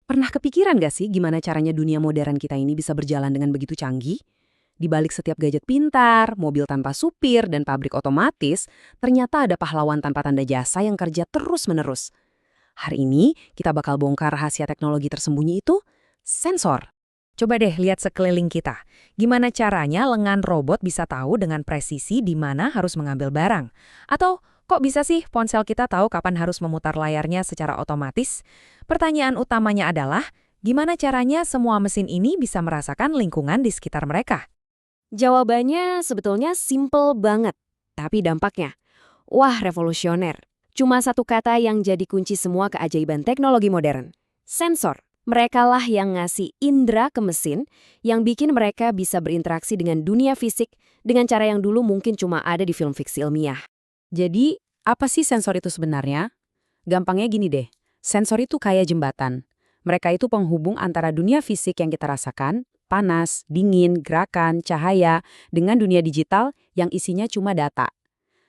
Pernah kepikiran gak sih gimana caranya dunia modern kita ini bisa berjalan dengan begitu canggih? Di balik setiap gadget pintar, mobil tanpa supir, dan pabrik otomatis, ternyata ada pahlawan tanpa tanda jasa yang kerja terus-menerus. Hari ini, kita bakal bongkar rahasia teknologi tersembunyi itu, sensor. Coba deh lihat sekeliling kita. Gimana caranya lengan robot bisa tahu dengan presisi di mana harus mengambil barang? Atau kok bisa sih ponsel kita tahu kapan harus memutar layarnya secara otomatis? Pertanyaan utamanya adalah, gimana caranya semua mesin ini bisa merasakan lingkungan di sekitar mereka? Jawabannya sebetulnya simple banget, tapi dampaknya, wah revolusioner. Cuma satu kata yang jadi kunci semua keajaiban teknologi modern. Sensor. Merekalah yang ngasih indera ke mesin, yang bikin mereka bisa berinteraksi dengan dunia fisik dengan cara yang dulu mungkin cuma ada di film fiksi ilmiah. Jadi, apa sih sensor itu sebenarnya? Gampangnya gini deh, sensor itu kayak jembatan. Mereka itu penghubung antara dunia fisik yang kita rasakan, panas, dingin, gerakan, cahaya, dengan dunia digital yang isinya cuma data.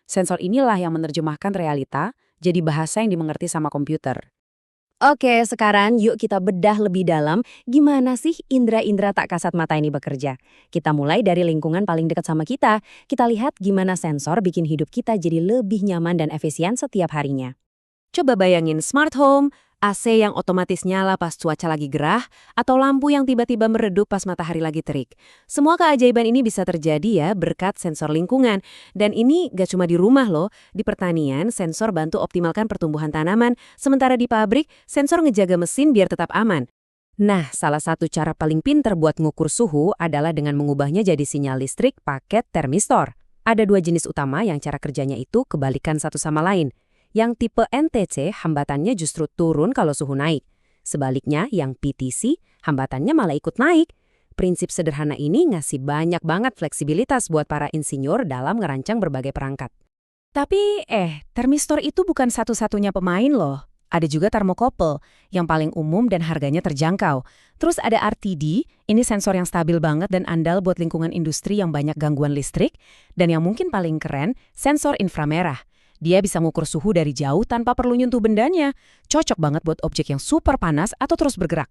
Sensor inilah yang menerjemahkan realita jadi bahasa yang dimengerti sama komputer. Oke, sekarang yuk kita bedah lebih dalam gimana sih indera-indera tak kasat mata ini bekerja. Kita mulai dari lingkungan paling dekat sama kita. Kita lihat gimana sensor bikin hidup kita jadi lebih nyaman dan efisien setiap harinya. Coba bayangin smart home, AC yang otomatis nyala pas cuaca lagi gerah, atau lampu yang tiba-tiba meredup pas matahari lagi terik. Semua keajaiban ini bisa terjadi ya berkat sensor lingkungan. Dan ini gak cuma di rumah loh, di pertanian sensor bantu optimalkan pertumbuhan tanaman, sementara di pabrik sensor ngejaga mesin biar tetap aman. Nah, salah satu cara paling pinter buat ngukur suhu adalah dengan mengubahnya jadi sinyal listrik paket termistor. Ada dua jenis utama yang cara kerjanya itu kebalikan satu sama lain. Yang tipe NTC hambatannya justru turun kalau suhu naik. Sebaliknya yang PTC hambatannya malah ikut naik. Prinsip sederhana ini ngasih banyak banget fleksibilitas buat para insinyur dalam ngerancang berbagai perangkat. Tapi termistor itu bukan satu-satunya pemain loh. Ada juga termokopel, yang paling umum dan harganya terjangkau. Terus ada RTD, ini sensor yang stabil banget dan andal buat lingkungan industri yang banyak gangguan listrik. Dan yang mungkin paling keren, sensor inframerah. Dia bisa ngukur suhu dari jauh tanpa perlu nyentuh bendanya. Cocok banget buat objek yang super panas atau terus bergerak.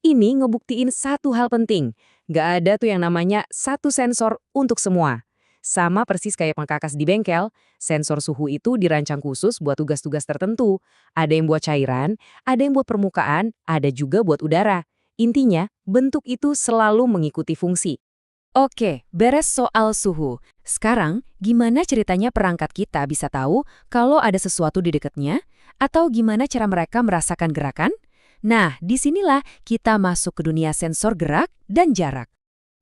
Ini ngebuktiin satu hal penting. Gak ada tuh yang namanya satu sensor untuk semua. Sama persis kayak pengkakas di bengkel, sensor suhu itu dirancang khusus buat tugas-tugas tertentu. Ada yang buat cairan, ada yang buat permukaan, ada juga buat udara. Intinya, bentuk itu selalu mengikuti fungsi. Oke, beres soal suhu. Sekarang, gimana ceritanya perangkat kita bisa tahu kalau ada sesuatu di dekatnya? Atau gimana cara mereka merasakan gerakan? Nah, disinilah kita masuk ke dunia sensor gerak dan jarak.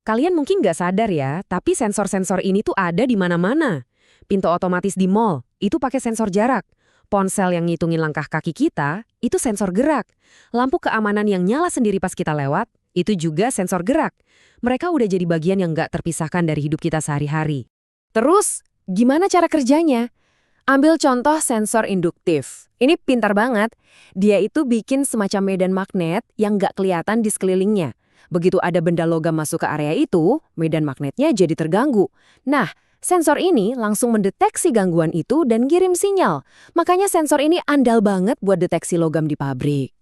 Kalian mungkin nggak sadar ya, tapi sensor-sensor ini tuh ada di mana-mana. Pintu otomatis di mall, itu pakai sensor jarak. Ponsel yang ngitungin langkah kaki kita, itu sensor gerak. Lampu keamanan yang nyala sendiri pas kita lewat, itu juga sensor gerak. Mereka udah jadi bagian yang nggak terpisahkan dari hidup kita sehari-hari. Terus, gimana cara kerjanya? Ambil contoh sensor induktif. Ini pintar banget. Dia itu bikin semacam medan magnet yang nggak kelihatan di sekelilingnya. Begitu ada benda logam masuk ke area itu, medan magnetnya jadi terganggu. Nah, sensor ini langsung mendeteksi gangguan itu dan kirim sinyal. Makanya sensor ini andal banget buat deteksi logam di pabrik.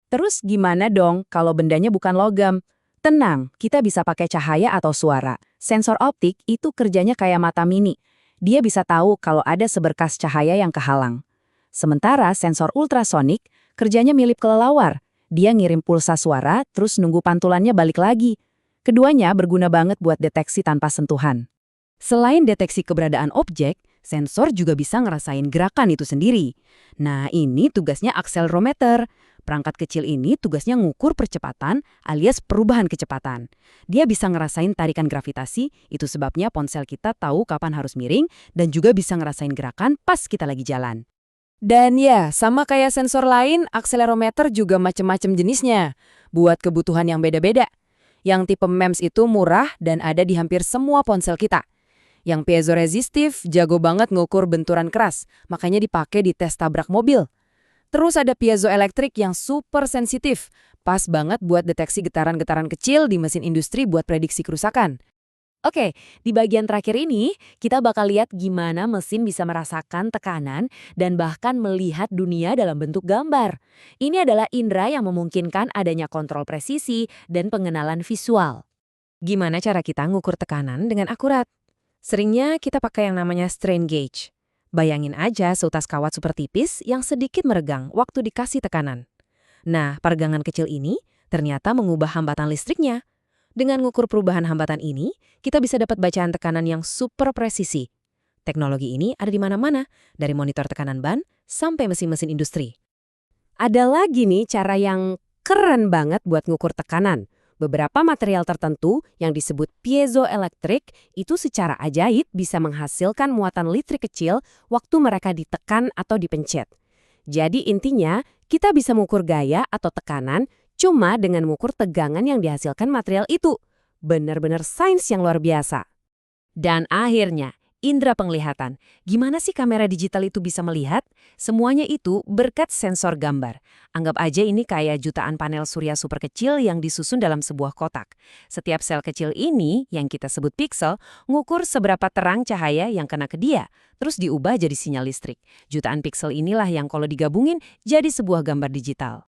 Terus gimana dong kalau bendanya bukan logam? Tenang, kita bisa pakai cahaya atau suara. Sensor optik itu kerjanya kayak mata mini. Dia bisa tahu kalau ada seberkas cahaya yang kehalang. Sementara sensor ultrasonik kerjanya mirip kelelawar. Dia ngirim pulsa suara terus nunggu pantulannya balik lagi. Keduanya berguna banget buat deteksi tanpa sentuhan. Selain deteksi keberadaan objek, sensor juga bisa ngerasain gerakan itu sendiri. Nah, ini tugasnya akselerometer. Perangkat kecil ini tugasnya ngukur percepatan alias perubahan kecepatan. Dia bisa ngerasain tarikan gravitasi, itu sebabnya ponsel kita tahu kapan harus miring dan juga bisa ngerasain gerakan pas kita lagi jalan. Dan ya, sama kayak sensor lain, akselerometer juga macem-macem jenisnya, buat kebutuhan yang beda-beda. Yang tipe MEMS itu murah dan ada di hampir semua ponsel kita. Yang piezoresistif jago banget ngukur benturan keras, makanya dipakai di tes tabrak mobil. Terus ada piezoelektrik yang super sensitif, pas banget buat deteksi getaran-getaran kecil di mesin industri buat prediksi kerusakan. Oke, di bagian terakhir ini, kita bakal lihat gimana mesin bisa merasakan tekanan dan bahkan melihat dunia dalam bentuk gambar. Ini adalah indera yang memungkinkan adanya kontrol presisi dan pengenalan visual. Gimana cara kita ngukur tekanan dengan akurat? Seringnya kita pakai yang namanya strain gauge. Bayangin aja seutas kawat super tipis yang sedikit meregang waktu dikasih tekanan. Nah, peregangan kecil ini ternyata mengubah hambatan listriknya. Dengan ngukur perubahan hambatan ini, kita bisa dapat bacaan tekanan yang super presisi. Teknologi ini ada di mana-mana, dari monitor tekanan ban sampai mesin-mesin industri. Ada lagi nih cara yang keren banget buat ngukur tekanan. Beberapa material tertentu yang disebut piezoelektrik itu secara ajaib bisa menghasilkan muatan listrik kecil waktu mereka ditekan atau dipencet. Jadi intinya, kita bisa mengukur gaya atau tekanan cuma dengan mengukur tegangan yang dihasilkan material itu. Benar-benar sains yang luar biasa. Dan akhirnya, indera penglihatan. Gimana sih kamera digital itu bisa melihat? Semuanya itu berkat sensor gambar. Anggap aja ini kayak jutaan panel surya super kecil yang disusun dalam sebuah kotak. Setiap sel kecil ini, yang kita sebut piksel, ngukur seberapa terang cahaya yang kena ke dia, terus diubah jadi sinyal listrik. Jutaan piksel inilah yang kalau digabungin jadi sebuah gambar digital.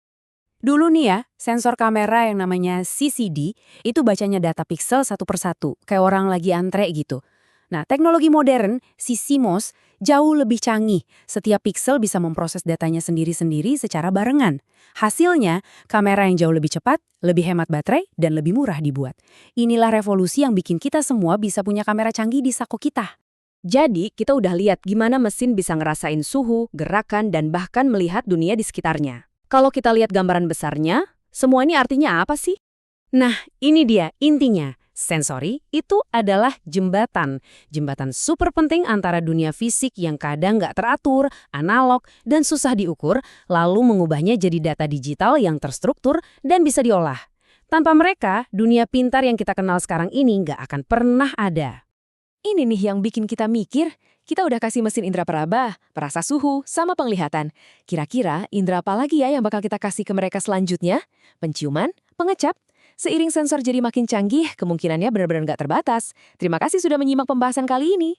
Dulu nih ya, sensor kamera yang namanya CCD itu bacanya data piksel satu persatu, kayak orang lagi antre gitu. Nah, teknologi modern, si CMOS, jauh lebih canggih. Setiap piksel bisa memproses datanya sendiri-sendiri secara barengan. Hasilnya, kamera yang jauh lebih cepat, lebih hemat baterai, dan lebih murah dibuat. Inilah revolusi yang bikin kita semua bisa punya kamera canggih di saku kita. Jadi, kita udah lihat gimana mesin bisa ngerasain suhu, gerakan, dan bahkan melihat dunia di sekitarnya. Kalau kita lihat gambaran besarnya, semua ini artinya apa sih? Nah, ini dia intinya. Sensori itu adalah jembatan. Jembatan super penting antara dunia fisik yang kadang nggak teratur, analog, dan susah diukur, lalu mengubahnya jadi data digital yang terstruktur dan bisa diolah. Tanpa mereka, dunia pintar yang kita kenal sekarang ini nggak akan pernah ada. Ini nih yang bikin kita mikir, kita udah kasih mesin indera peraba, perasa suhu, sama penglihatan. Kira-kira indera apa lagi ya yang bakal kita kasih ke mereka selanjutnya? Penciuman? Pengecap? Seiring sensor jadi makin canggih, kemungkinannya benar-benar nggak terbatas. Terima kasih sudah menyimak pembahasan kali ini.